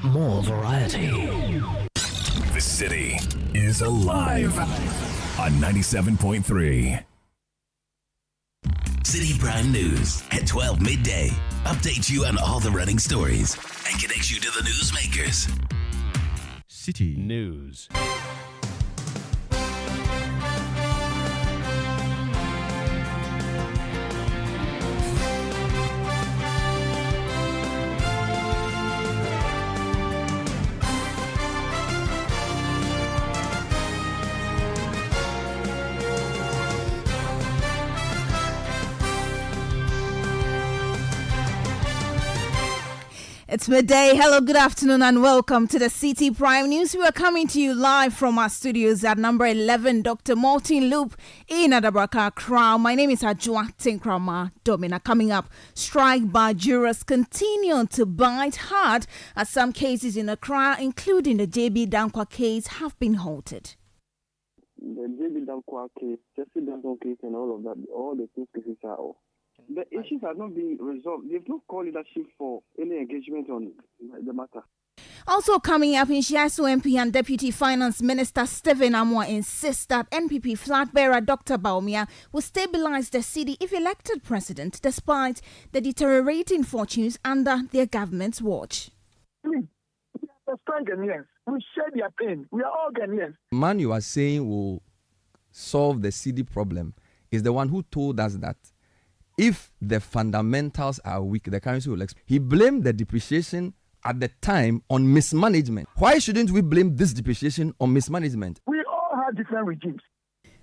more variety. The city is alive on 97.3. Citi Prime News at 12 midday. Update you on all the running stories and connects you to the newsmakers. City News. It's midday. Hello, good afternoon, and welcome to the Citi Prime News. We are coming to you live from our studios at number 11, Dr. Martin Loop in Adabraka, Accra. My name is Ajua Tinkrama Domina. Coming up, strike by jurors continue to bite hard as some cases in Accra, including the JB Dankwa case, have been halted. The JB Dankwa case, Jesse Dankwa case, and all of that, all the two cases are all. The issues have not been resolved. They've not called leadership for any engagement on the matter. Also coming up, in Shiasu MP and Deputy Finance Minister Stephen Amwa insists that NPP flag bearer Dr. Bawumia will stabilize the city if elected president, despite the deteriorating fortunes under their government's watch. We are Ghanaians. We share their pain. We are all Ghanaians. The man you are saying will solve the city problem is the one who told us that if the fundamentals are weak, the currency will expand. He blamed the depreciation at the time on mismanagement. Why shouldn't we blame this depreciation on mismanagement? We all have different regimes.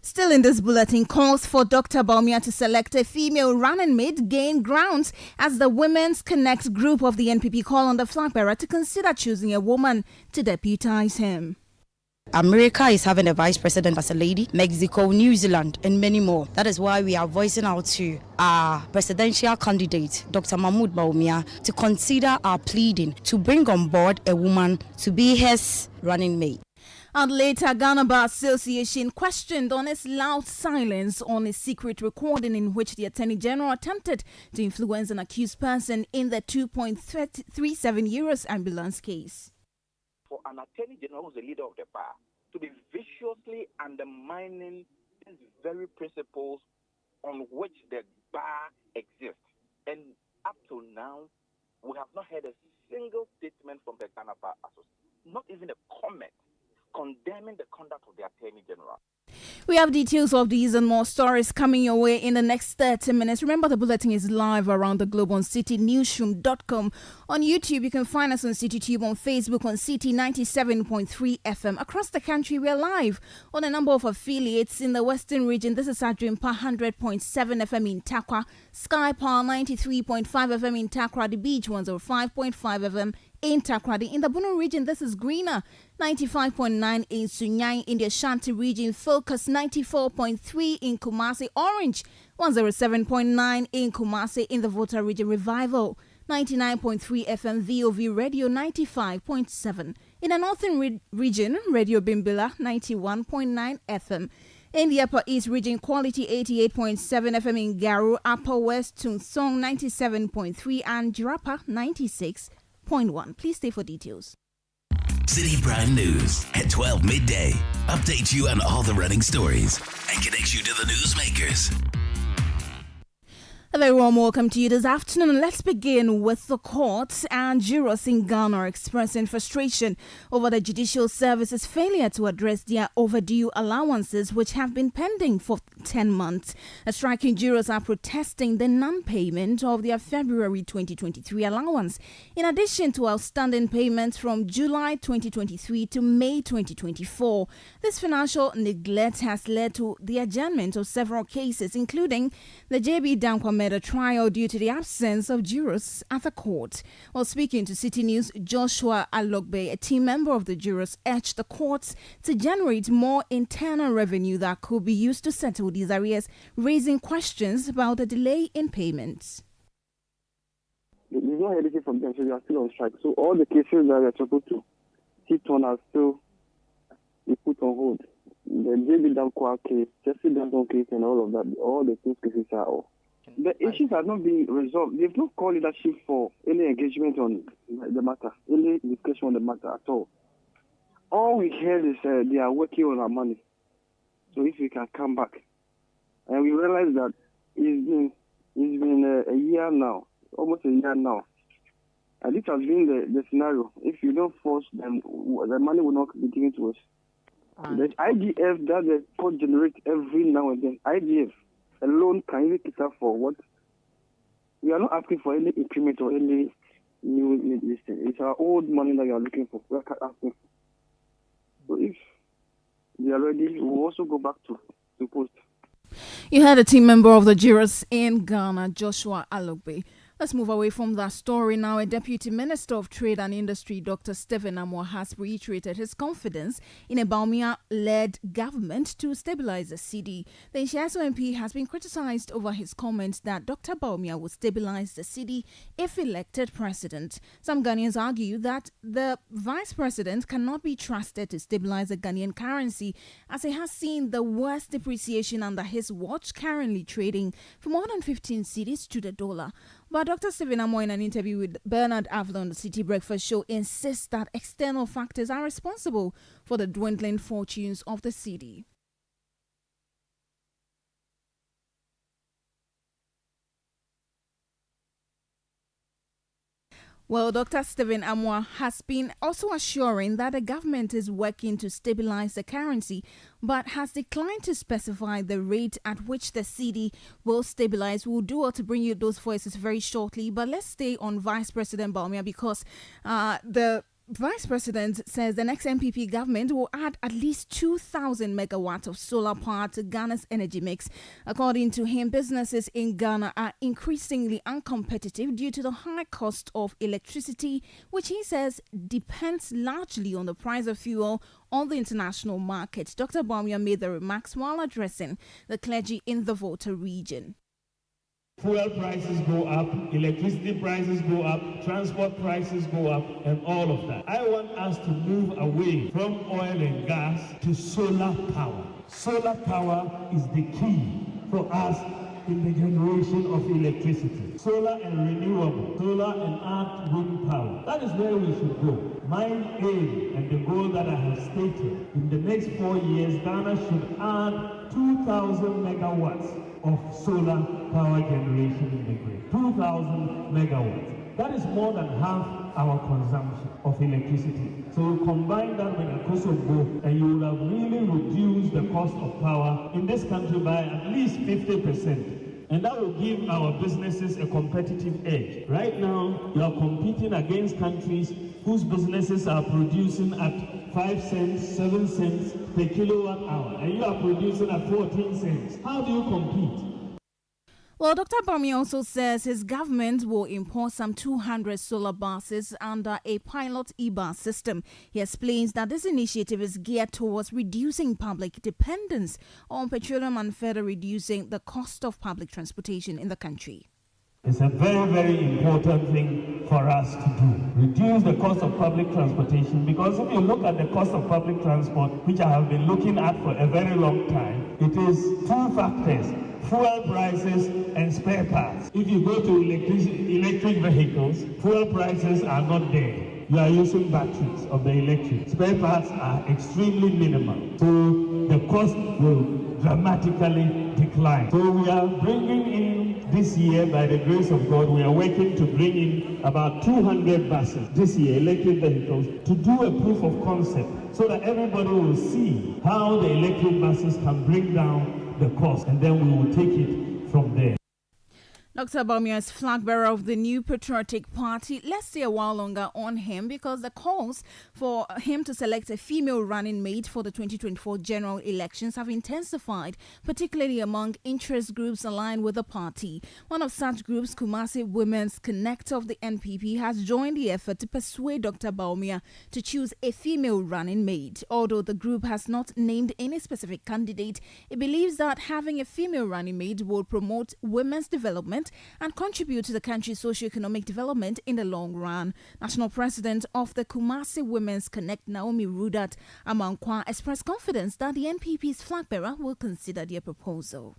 Still in this bulletin, calls for Dr. Bawumia to select a female running mate gain grounds as the Women's Connect group of the NPP call on the flag bearer to consider choosing a woman to deputize him. America is having a vice president as a lady, Mexico, New Zealand, and many more. That is why we are voicing out to our presidential candidate, Dr. Mahmoud Bawumia, to consider our pleading to bring on board a woman to be his running mate. And later, Ghana Bar Association questioned on its loud silence on a secret recording in which the Attorney General attempted to influence an accused person in the 2.37 euros ambulance case. For an Attorney General who's the leader of the bar to be viciously undermining these very principles on which the bar exists. And up to now, we have not heard a single statement from the Ghana Bar Association, not even a comment condemning the conduct of the Attorney General. We have details of these and more stories coming your way in the next 30 minutes. Remember, the bulletin is live around the globe on CitiNewsroom.com. On YouTube, you can find us on CityTube, on Facebook, on Citi 97.3 FM. Across the country, we are live on a number of affiliates in the Western region. This is Adrimpa 100.7 FM in Takwa, Sky Power 93.5 FM in Takwa, The Beach 105.5 FM in Takrady. In the Bono region, this is Greener 95.9 in Sunyai. In the Ashanti region, Focus 94.3 in Kumasi. Orange 107.9 in Kumasi. In the Volta region, Revival 99.3 FM. VOV Radio 95.7. In the Northern region, Radio Bimbila 91.9 FM. In the Upper East region, Quality 88.7 FM in Garu. Upper West, Tunsong 97.3 and Jirapa 96.1. Please stay for details. Citi Prime News at 12 midday. Update you on all the running stories and connects you to the newsmakers. A very warm welcome to you this afternoon. Let's begin with the courts, and jurors in Ghana are expressing frustration over the Judicial Service's failure to address their overdue allowances, which have been pending for 10 months. Striking jurors are protesting the non-payment of their February 2023 allowance, in addition to outstanding payments from July 2023 to May 2024. This financial neglect has led to the adjournment of several cases, including the JB Dankwa murder trial, due to the absence of jurors at the court. While speaking to Citi News, Joshua Alogbe, a team member of the jurors, urged the courts to generate more internal revenue that could be used to settle these arrears, raising questions about the delay in payments. We've not heard anything from them, so they are still on strike. So all the cases that we are supposed to sit on are still put on hold. The JB Dankwa case, Jesse Dankwa case, and all of that, all the two cases are all. The issues are not being resolved. They've not called leadership for any engagement on the matter, any discussion on the matter at all. All we heard is they are working on our money. So if we can come back. And we realize that it's been a year now, almost a year now. And this has been the scenario. If you don't force them, the money will not be given to us. The IDF that the court generates every now and then, IDF alone can even cater for what? We are not asking for any increment or any new listing. It's our old money that we are looking for. We are asking for. So if they are ready, we'll also go back to post. You had a team member of the jurors in Ghana, Joshua Alogbe. Let's move away from that story now. A Deputy Minister of Trade and Industry, Dr. Stephen Amwa, has reiterated his confidence in a Bawumia-led government to stabilize the city. The Nshiaso MP has been criticized over his comments that Dr. Bawumia will stabilize the city if elected president. Some Ghanaians argue that the vice president cannot be trusted to stabilize the Ghanaian currency, as he has seen the worst depreciation under his watch, currently trading for more than 15 cedis to the dollar. But Dr. Stephen Amwa, in an interview with Bernard Avila on the City Breakfast Show, insists that external factors are responsible for the dwindling fortunes of the city. Well, Dr. Stephen Amwa has been also assuring that the government is working to stabilize the currency, but has declined to specify the rate at which the cedi will stabilize. We'll do all to bring you those voices very shortly, but let's stay on Vice President Bawumia because the Vice President says the next MPP government will add at least 2,000 megawatts of solar power to Ghana's energy mix. According to him, businesses in Ghana are increasingly uncompetitive due to the high cost of electricity, which he says depends largely on the price of fuel on the international market. Dr. Bawumia made the remarks while addressing the clergy in the Volta region. Fuel prices go up, electricity prices go up, transport prices go up, and all of that. I want us to move away from oil and gas to solar power. Solar power is the key for us in the generation of electricity. Solar and renewable, solar and earth wind power. That is where we should go. My aim and the goal that I have stated, in the next 4 years, Ghana should add 2,000 megawatts of solar power generation in the grid. 2,000 megawatts. That is more than half our consumption of electricity. So combine that with a Kosovo, and you will have really reduced the cost of power in this country by at least 50%. And that will give our businesses a competitive edge. Right now, you are competing against countries whose businesses are producing at 5 cents, 7 cents per kilowatt hour, and you are producing at 14 cents. How do you compete? Well, Dr. Bawumia also says his government will import some 200 solar buses under a pilot e-bus system. He explains that this initiative is geared towards reducing public dependence on petroleum and further reducing the cost of public transportation in the country. It's a very, very important thing for us to do. Reduce the cost of public transportation, because if you look at the cost of public transport, which I have been looking at for a very long time, it is two factors: fuel prices and spare parts. If you go to electric vehicles, fuel prices are not there. You are using batteries of the electric. Spare parts are extremely minimal. So the cost will dramatically decline. So we are bringing in this year, by the grace of God, we are working to bring in about 200 buses this year, electric vehicles, to do a proof of concept so that everybody will see how the electric buses can bring down the cost, and then we will take it from there. Dr. Bawumia is flag bearer of the new Patriotic Party. Let's stay a while longer on him because the calls for him to select a female running mate for the 2024 general elections have intensified, particularly among interest groups aligned with the party. One of such groups, Kumasi Women's Connect of the NPP, has joined the effort to persuade Dr. Bawumia to choose a female running mate. Although the group has not named any specific candidate, it believes that having a female running mate will promote women's development and contribute to the country's socio-economic development in the long run. National President of the Kumasi Women's Connect, Naomi Rudat Amankwa, expressed confidence that the NPP's flag bearer will consider their proposal.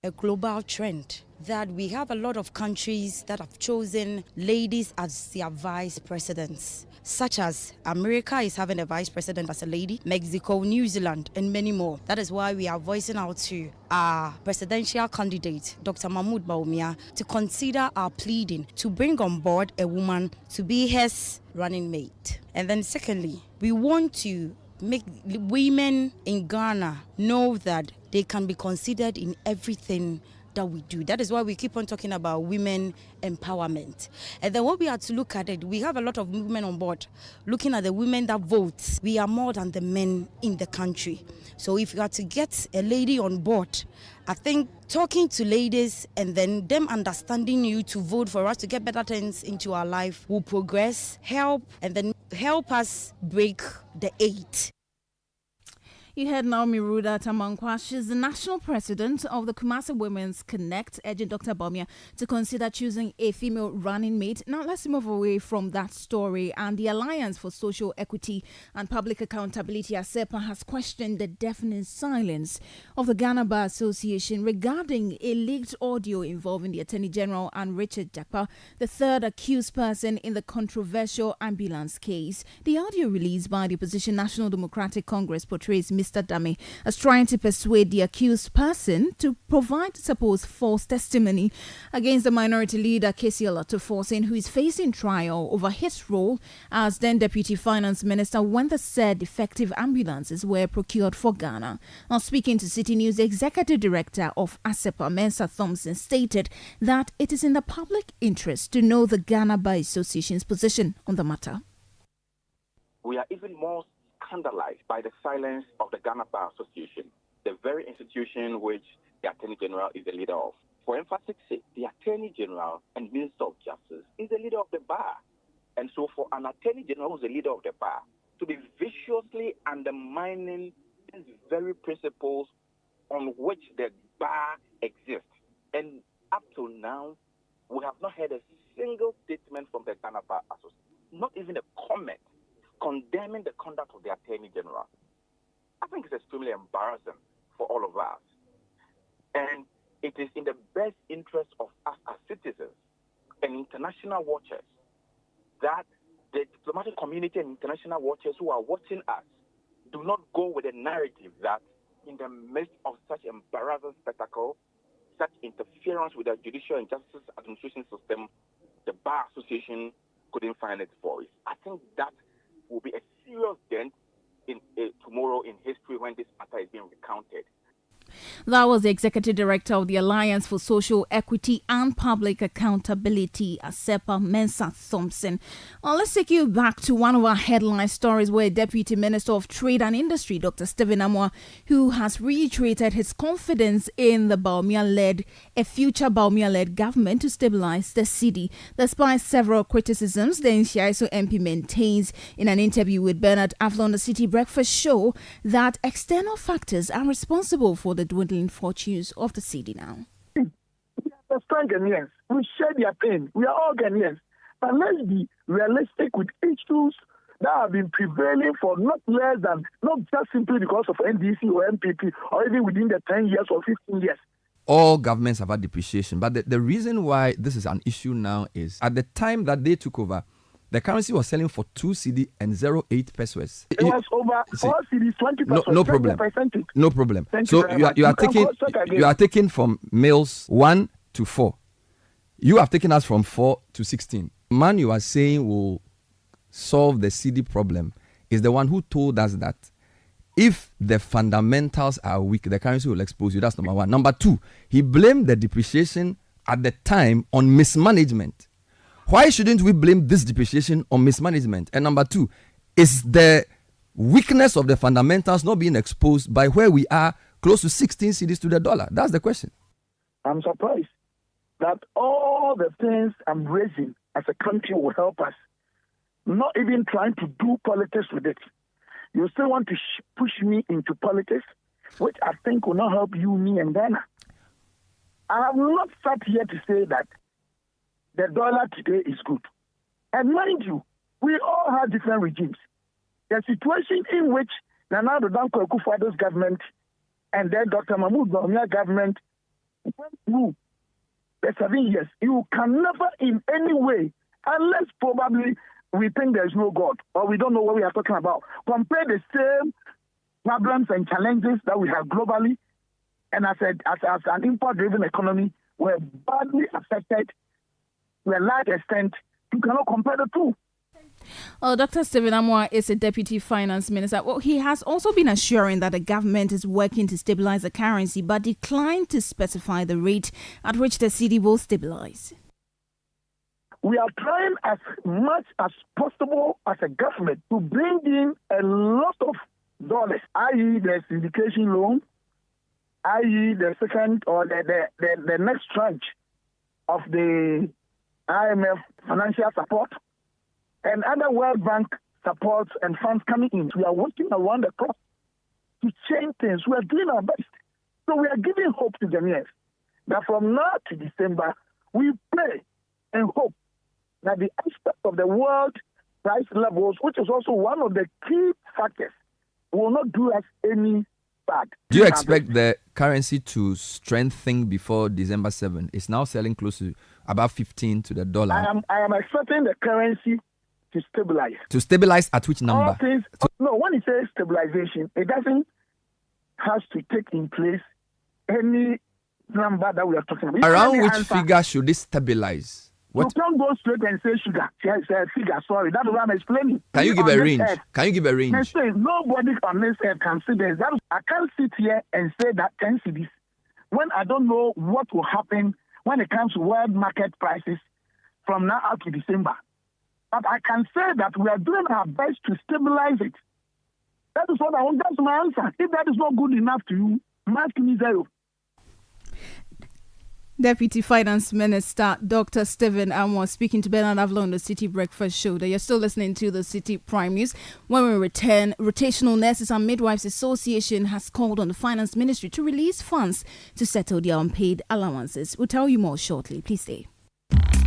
a global trend that we have a lot of countries that have chosen ladies as their vice presidents, such as America is having a vice president as a lady, Mexico, New Zealand, and many more. That is why we are voicing out to our presidential candidate, Dr. Mahmoud Bawumia, to consider our pleading to bring on board a woman to be his running mate. And then secondly, we want to make women in Ghana know that they can be considered in everything that we do. That is why we keep on talking about women empowerment. And then when we are to look at it, we have a lot of women on board. Looking at the women that vote, we are more than the men in the country. So if you are to get a lady on board, I think talking to ladies and then them understanding you to vote for us to get better things into our life will progress, help, and then help us break the 8. You heard Naomi Ruda Tamankwa. She's the national president of the Kumasi Women's Connect, urging Dr. Bawumia to consider choosing a female running mate. Now, let's move away from that story. And the Alliance for Social Equity and Public Accountability, ASEPA, has questioned the deafening silence of the Ghana Bar Association regarding a leaked audio involving the Attorney General and Richard Jakpa, the third accused person in the controversial ambulance case. The audio released by the opposition National Democratic Congress portrays Mr. Dame as trying to persuade the accused person to provide supposed false testimony against the minority leader Kesi Olatofosin, who is facing trial over his role as then Deputy Finance Minister when the said defective ambulances were procured for Ghana. Now, speaking to City News, the Executive Director of ASEPA, Mensa Thompson, stated that it is in the public interest to know the Ghana Bar Association's position on the matter. We are even more scandalized by the silence of the Ghana Bar Association, the very institution which the Attorney General is the leader of. For emphasis sake, the Attorney General and Minister of Justice is the leader of the bar. And so for an Attorney General who is the leader of the bar to be viciously undermining these very principles on which the bar exists. And up till now, we have not heard a single statement from the Ghana Bar Association, not even a comment condemning the conduct of the Attorney General. I think it's extremely embarrassing for all of us. And it is in the best interest of us as citizens and international watchers that the diplomatic community and international watchers who are watching us do not go with a narrative that in the midst of such embarrassing spectacle, such interference with the judicial and justice administration system, the Bar Association couldn't find its voice. I think that will be a serious dent in tomorrow in history when this matter is being recounted. That was the Executive Director of the Alliance for Social Equity and Public Accountability, ASEPA, Mensa Thompson. Well, let's take you back to one of our headline stories where Deputy Minister of Trade and Industry, Dr. Stephen Amoah, who has reiterated his confidence in the future Bawumia-led government to stabilize the city. Despite several criticisms, the Nsiaiso MP maintains in an interview with Bernard Avlon on the City Breakfast Show that external factors are responsible for the dwindling fortunes of the city now. We understand Ghanaians. We share their pain. We are all Ghanaians. But let's be realistic with issues that have been prevailing for not just simply because of NDC or MPP or even within the 10 years or 15 years. All governments have had depreciation. But the reason why this is an issue now is at the time that they took over, the currency was selling for 2 cedi and 0.8 pesos. It was over 4 cedis, 20 pesos. No problem. No problem. So you are taking from males 1 to 4. You have taken us from 4 to 16. Man you are saying will solve the cedi problem is the one who told us that if the fundamentals are weak, the currency will expose you. That's number one. Number two, he blamed the depreciation at the time on mismanagement. Why shouldn't we blame this depreciation on mismanagement? And number two, is the weakness of the fundamentals not being exposed by where we are close to 16 cedis to the dollar? That's the question. I'm surprised that all the things I'm raising as a country will help us, not even trying to do politics with it. You still want to push me into politics, which I think will not help you, me, and Ghana. I have not sat here to say that the dollar today is good. And mind you, we all have different regimes. The situation in which Nana Addo Dankwa Akufo-Addo's government and then Dr. Mahmoud Bawumia government went through the 7 years, you can never in any way, unless probably we think there's no God or we don't know what we are talking about, compare the same problems and challenges that we have globally, and as an import-driven economy, we're badly affected to a large extent. You cannot compare the two. Dr. Stephen Amoah is a deputy finance minister. Well, he has also been assuring that the government is working to stabilize the currency, but declined to specify the rate at which the cedi will stabilize. We are trying as much as possible as a government to bring in a lot of dollars, i.e. the syndication loan, i.e. the second or the next tranche of the IMF financial support, and other World Bank supports and funds coming in. We are working around the clock to change things. We are doing our best. So we are giving hope to Ghanaians that from now to December, we pray and hope that the aspect of the world price levels, which is also one of the key factors, will not do us any bad. Do you expect the currency to strengthen before December 7? It's now selling close to about 15 to the dollar. I am expecting the currency to stabilize. To stabilize at which number? No, when it says stabilization, it doesn't have to take in place any number that we are talking about. Around which figure should it stabilize? You can't go straight and say sugar. Figure, sorry. That's what I'm explaining. Can you give a range? Can you give a range? Nobody on this earth can see this. I can't sit here and say that 10 cedis when I don't know what will happen when it comes to world market prices from now up to December. But I can say that we are doing our best to stabilize it. That is what I want. That's my answer. If that is not good enough to you, mark me zero. Deputy Finance Minister Dr. Stephen Amoah speaking to Bernard Avlo on the Citi Breakfast Show. You're still listening to the Citi Prime News. When we return, Rotational Nurses and Midwives Association has called on the Finance Ministry to release funds to settle their unpaid allowances. We'll tell you more shortly. Please stay.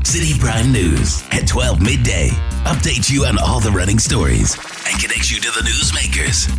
Citi Prime News at 12 midday. Update you on all the running stories and connects you to the newsmakers.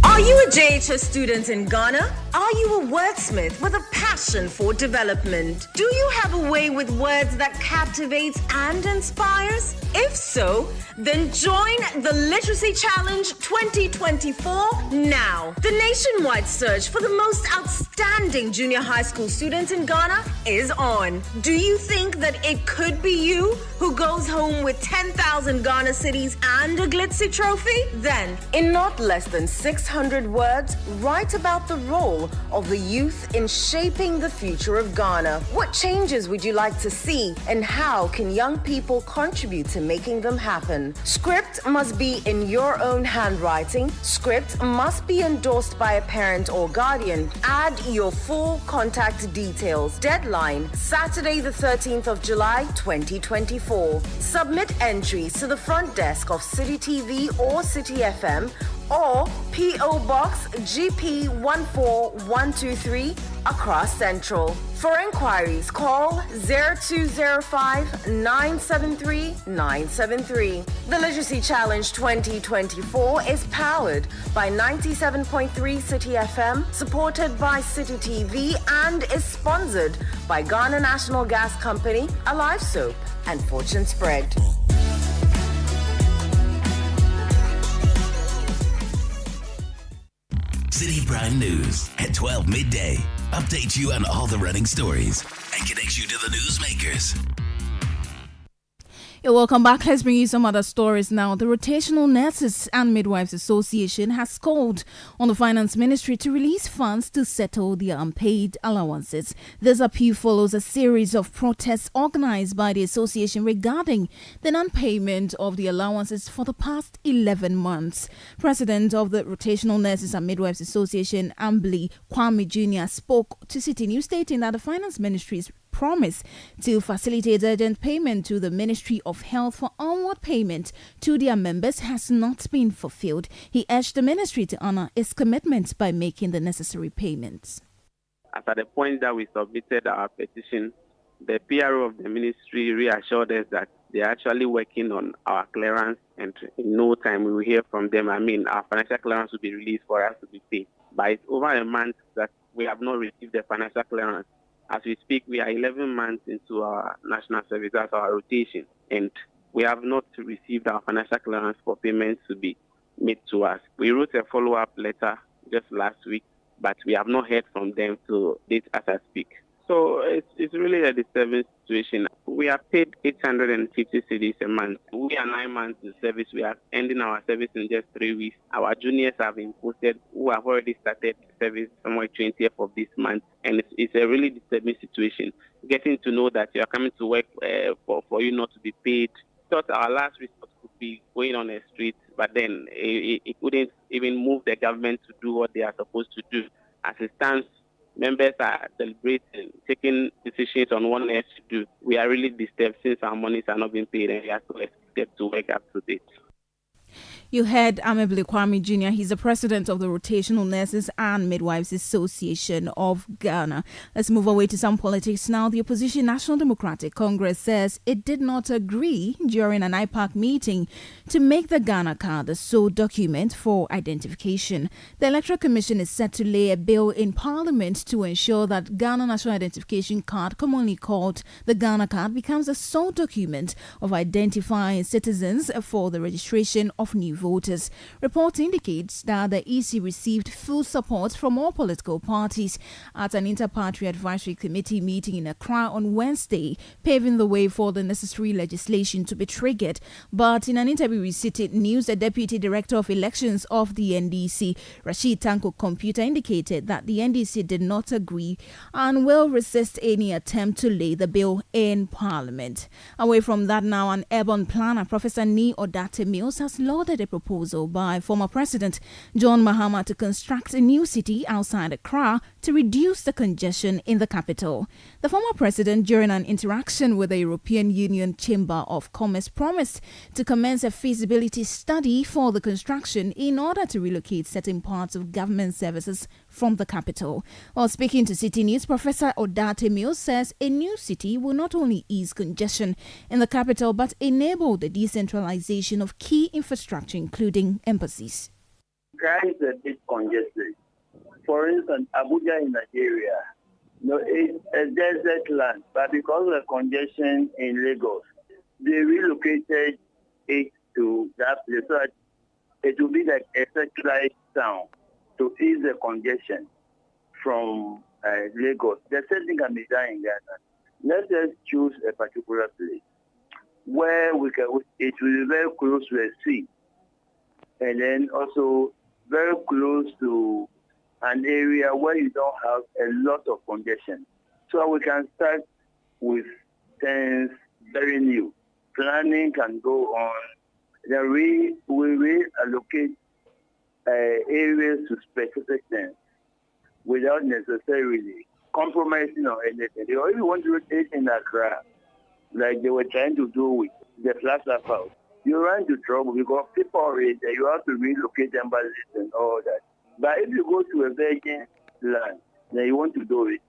Are you a JHS student in Ghana? Are you a wordsmith with a passion for development? Do you have a way with words that captivates and inspires? If so, then join the Literacy Challenge 2024 now. The nationwide search for the most outstanding junior high school students in Ghana is on. Do you think that it could be you who goes home with 10,000 Ghana cedis and a glitzy trophy? Then, in not less than 600 words, write about the role of the youth in shaping the future of Ghana. What changes would you like to see, and how can young people contribute to making them happen? Script must be in your own handwriting. Script must be endorsed by a parent or guardian. Add your full contact details. Deadline, Saturday the 13th of July, 2024. Submit entries to the front desk of Citi TV or Citi FM or P.O. Box GP 14123 Accra Central. For inquiries, call 0205 973 973. The Literacy Challenge 2024 is powered by 97.3 Citi FM, supported by Citi TV, and is sponsored by Ghana National Gas Company, Alive Soap, and Fortune Spread. Citi Prime News at 12 midday. Update you on all the running stories and connects you to the newsmakers. You're welcome back. Let's bring you some other stories now. The Rotational Nurses and Midwives Association has called on the Finance Ministry to release funds to settle their unpaid allowances. This appeal follows a series of protests organized by the association regarding the non-payment of the allowances for the past 11 months. President of the Rotational Nurses and Midwives Association, Ambly Kwame Jr., spoke to Citi News, stating that the Finance Ministry's promise to facilitate urgent payment to the Ministry of Health for onward payment to their members has not been fulfilled. He urged the ministry to honor its commitment by making the necessary payments. At the point that we submitted our petition, the PRO of the ministry reassured us that they are actually working on our clearance, and in no time we will hear from them. Our financial clearance will be released for us to be paid. But it's over a month that we have not received the financial clearance. As we speak, we are 11 months into our national service, that's our rotation, and we have not received our financial clearance for payments to be made to us. We wrote a follow-up letter just last week, but we have not heard from them to date as I speak. So it's really a disturbing situation. We are paid 850 cedis a month. We are 9 months in service. We are ending our service in just 3 weeks. Our juniors have been posted who have already started service somewhere 20th of this month. And it's a really disturbing situation. Getting to know that you are coming to work for you not to be paid. Thought our last resort could be going on the street, but then it couldn't even move the government to do what they are supposed to do. As it stands, members are celebrating, taking decisions on what next to do. We are really disturbed since our monies are not being paid and we are so expected to work up to date. You heard Amebile Kwame Jr. He's the president of the Rotational Nurses and Midwives Association of Ghana. Let's move away to some politics now. The opposition National Democratic Congress says it did not agree during an IPAC meeting to make the Ghana card the sole document for identification. The Electoral Commission is set to lay a bill in Parliament to ensure that Ghana National Identification Card, commonly called the Ghana card, becomes the sole document of identifying citizens for the registration of new voters. Report indicates that the EC received full support from all political parties at an inter-party advisory committee meeting in Accra on Wednesday, paving the way for the necessary legislation to be triggered. But in an interview with Citi News, the Deputy Director of Elections of the NDC, Rashid Tanko Computer, indicated that the NDC did not agree and will resist any attempt to lay the bill in Parliament. Away from that now, an urban planner, Professor Ni Odate Mills, has lauded a proposal by former President John Mahama to construct a new city outside Accra to reduce the congestion in the capital. The former president, during an interaction with the European Union Chamber of Commerce, promised to commence a feasibility study for the construction in order to relocate certain parts of government services from the capital. While speaking to Citi News, Professor Odate Mills says a new city will not only ease congestion in the capital but enable the decentralization of key infrastructure, including embassies. Accra is a bit congested. For instance, Abuja in Nigeria, it's a desert land, but because of the congestion in Lagos, they relocated it to that place so that it will be like a centralized town to ease the congestion from Lagos. The same thing can be done in Ghana. Let's just choose a particular place where it will be very close to a sea, and then also very close to an area where you don't have a lot of congestion. So we can start with things very new. Planning can go on. Then we reallocate areas to specific things without necessarily compromising on anything. They only want to rotate in Accra, like they were trying to do with the Plaza House. You run into trouble because people are already there. You have to relocate embassies and all that. But if you go to a virgin land, then you want to do it.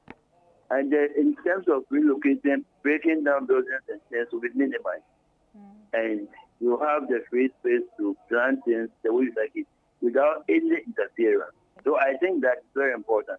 And in terms of relocating, breaking down buildings and things will be minimized. And you have the free space to plan things the way you like it without any interference. So I think that's very important.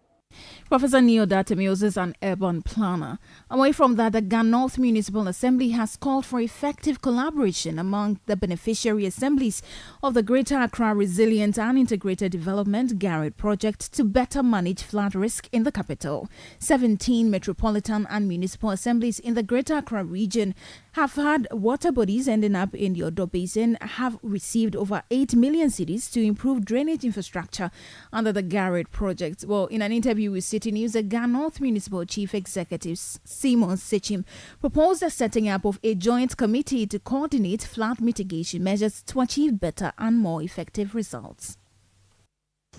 Professor Neo Datemills is an urban planner. Away from that, the Ghana North Municipal Assembly has called for effective collaboration among the beneficiary assemblies of the Greater Accra Resilient and Integrated Development GARID project to better manage flood risk in the capital. 17 metropolitan and municipal assemblies in the Greater Accra region have had water bodies ending up in the Odo Basin, have received over 8 million cedis to improve drainage infrastructure under the GARID project. Well, in an interview with Citi News, the Ghana North Municipal Chief Executive Simon Sechim proposed the setting up of a joint committee to coordinate flood mitigation measures to achieve better and more effective results.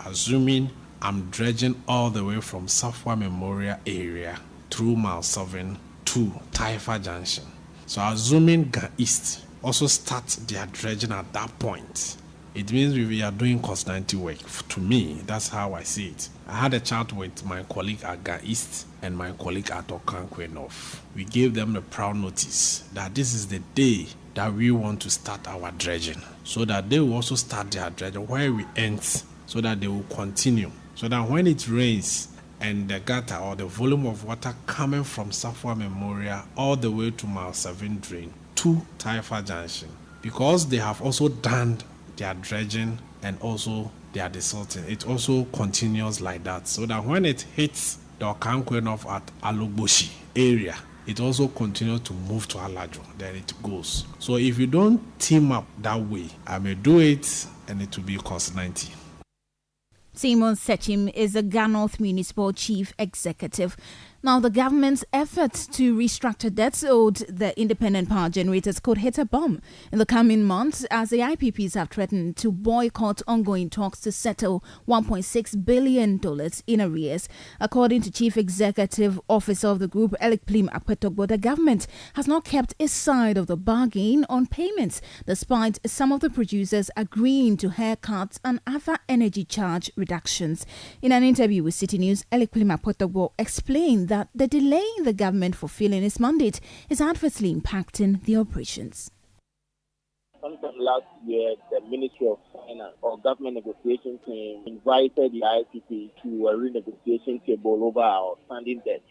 Assuming I'm dredging all the way from Safwa Memorial area through Mile 7 to Taifa Junction. So assuming Ghana East also start their dredging at that point, it means we are doing constantly work. To me, that's how I see it. I had a chat with my colleague at Ghana East and my colleague at Okankwe North. We gave them a proud notice that this is the day that we want to start our dredging, so that they will also start their dredging where we end, so that they will continue. So that when it rains and the gutter or the volume of water coming from Safwa Memorial all the way to Mile 7 drain to Taifa Junction. Because they have also done their dredging and also their desalting, it also continues like that. So that when it hits the Okankwe North at Alogboshi area, it also continues to move to Alajo, then it goes. So if you don't team up that way, I may do it and it will be cost 90. Simon Sechim is the Ghana Municipal Chief Executive. Now, the government's efforts to restructure debts owed the independent power generators could hit a bomb in the coming months as the IPPs have threatened to boycott ongoing talks to settle $1.6 billion in arrears. According to Chief Executive Officer of the group, Elikplim Akpetogbo, the government has not kept its side of the bargain on payments, despite some of the producers agreeing to haircuts and other energy charge reductions. In an interview with Citi News, Elikplim Akpetogbo explained that the delay in the government fulfilling its mandate is adversely impacting the operations. Sometime last year, the Ministry of Finance or government negotiation team invited the IPP to a renegotiation table over our outstanding debt.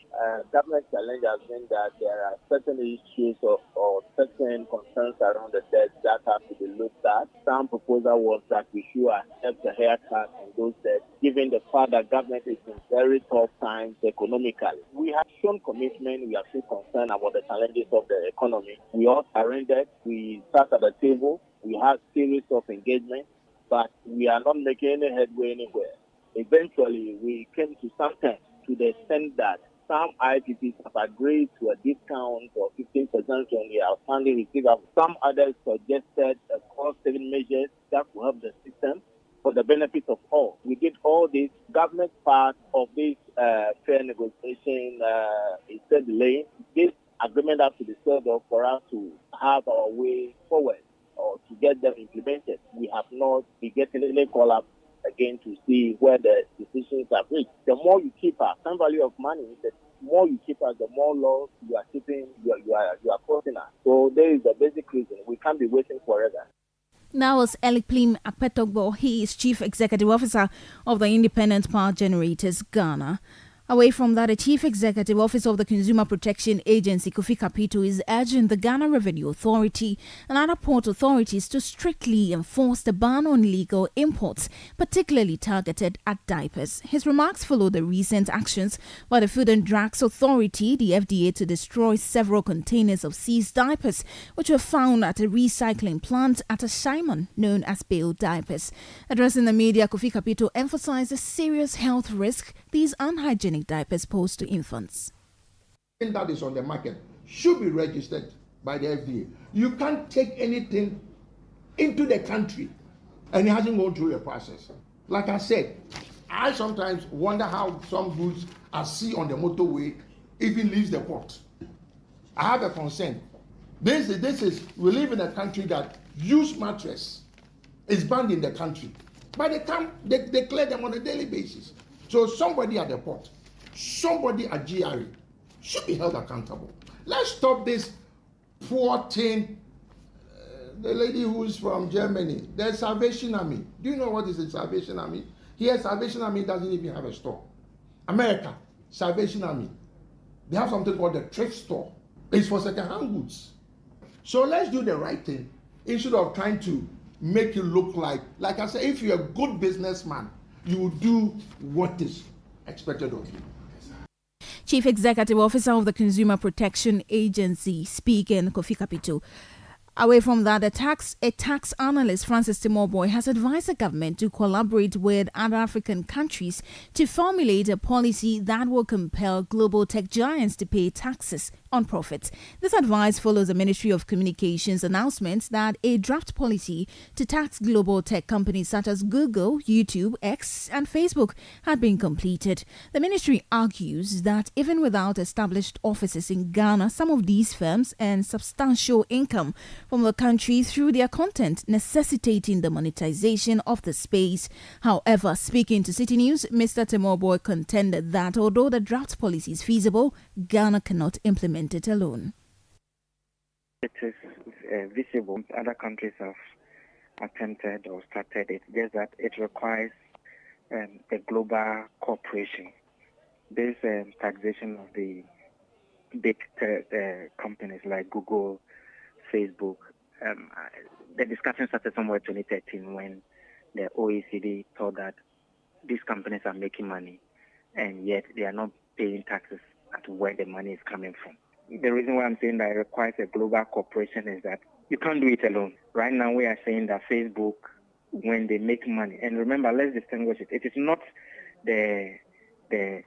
Government challenge has been that there are certain issues or certain concerns around the debt that have to be looked at. Some proposal was that we should accept a haircut on those debts, given the fact that government is in very tough times economically. We have shown commitment, we have shown concern about the challenges of the economy. We all surrendered, we sat at the table, we had series of engagement, but we are not making any headway anywhere. Eventually, we came to some terms to the extent that some IPPs have agreed to a discount of 15% on the outstanding receivables. Some others suggested cost-saving measures that will help the system for the benefit of all. We did all this. Government part of this fair negotiation is still delaying. This agreement has to be served up for us to have our way forward or to get them implemented. We have not been getting any call-up again to see where the decisions are reached. The more you keep us, some value of money, the more you keep us, the more laws you are keeping, you are forcing us. So there is the basic reason. We can't be waiting forever. That was Elikplim Akpetogbo. He is Chief Executive Officer of the Independent Power Generators Ghana. Away from that, the Chief Executive Officer of the Consumer Protection Agency, Kofi Kapito, is urging the Ghana Revenue Authority and other port authorities to strictly enforce the ban on illegal imports, particularly targeted at diapers. His remarks follow the recent actions by the Food and Drugs Authority, the FDA, to destroy several containers of seized diapers, which were found at a recycling plant at a Simon known as Bale Diapers. Addressing the media, Kofi Kapito emphasized the serious health risk these unhygienic diapers pose to infants. That is on the market should be registered by the FDA. You can't take anything into the country and it hasn't gone through a process. Like I said, I sometimes wonder how some goods I see on the motorway even leaves the port. I have a concern. We live in a country that used mattress is banned in the country. By the time they clear them on a daily basis. So somebody at the port, somebody at GRE should be held accountable. Let's stop this poor thing. The lady who's from Germany, the Salvation Army. Do you know what is the Salvation Army? Here, Salvation Army doesn't even have a store. America, Salvation Army. They have something called the thrift store. It's for second-hand goods. So let's do the right thing instead of trying to make you look like I said, if you're a good businessman, you will do what is expected of you. Chief Executive Officer of the Consumer Protection Agency speaking, Kofi Kapito. Away from that, a tax analyst, Francis Timoboy, has advised the government to collaborate with other African countries to formulate a policy that will compel global tech giants to pay taxes on profits. This advice follows the Ministry of Communications announcement that a draft policy to tax global tech companies such as Google, YouTube, X, and Facebook had been completed. The ministry argues that even without established offices in Ghana, some of these firms earn substantial income from the country through their content, necessitating the monetization of the space. However, speaking to Citi News, Mr. Timoboy contended that although the draft policy is feasible, Ghana cannot implement it alone. It is visible. Other countries have attempted or started it, just that it requires a global cooperation this taxation of the big companies like Google, Facebook, the discussion started somewhere 2013 when the OECD thought that these companies are making money and yet they are not paying taxes at where the money is coming from. The reason why I'm saying that it requires a global cooperation is that you can't do it alone. Right now we are saying that Facebook, when they make money, and remember, let's distinguish it. It is not the VAT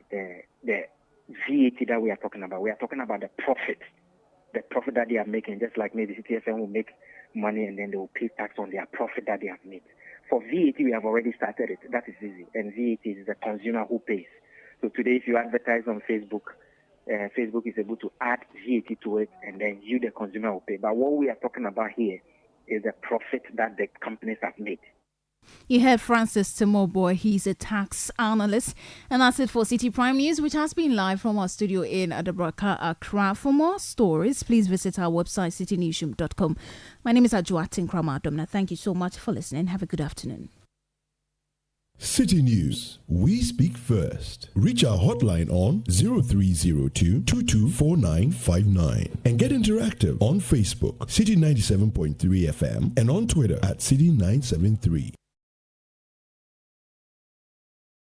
that we are talking about. We are talking about the profit that they are making, just like maybe Citi FM will make money and then they will pay tax on their profit that they have made. For VAT, we have already started it. That is easy. And VAT is the consumer who pays. So today, if you advertise on Facebook, Facebook is able to add VAT to it, and then you, the consumer, will pay. But what we are talking about here is the profit that the companies have made. You heard Francis Timoboy. He's a tax analyst. And that's it for Citi Prime News, which has been live from our studio in Adabraka, Accra. For more stories, please visit our website, citinewsroom.com. My name is Ajuatin Krama. Thank you so much for listening. Have a good afternoon. City News. We speak first. Reach our hotline on 0302-224959 and get interactive on Facebook, Citi 97.3 FM, and on Twitter at Citi 973.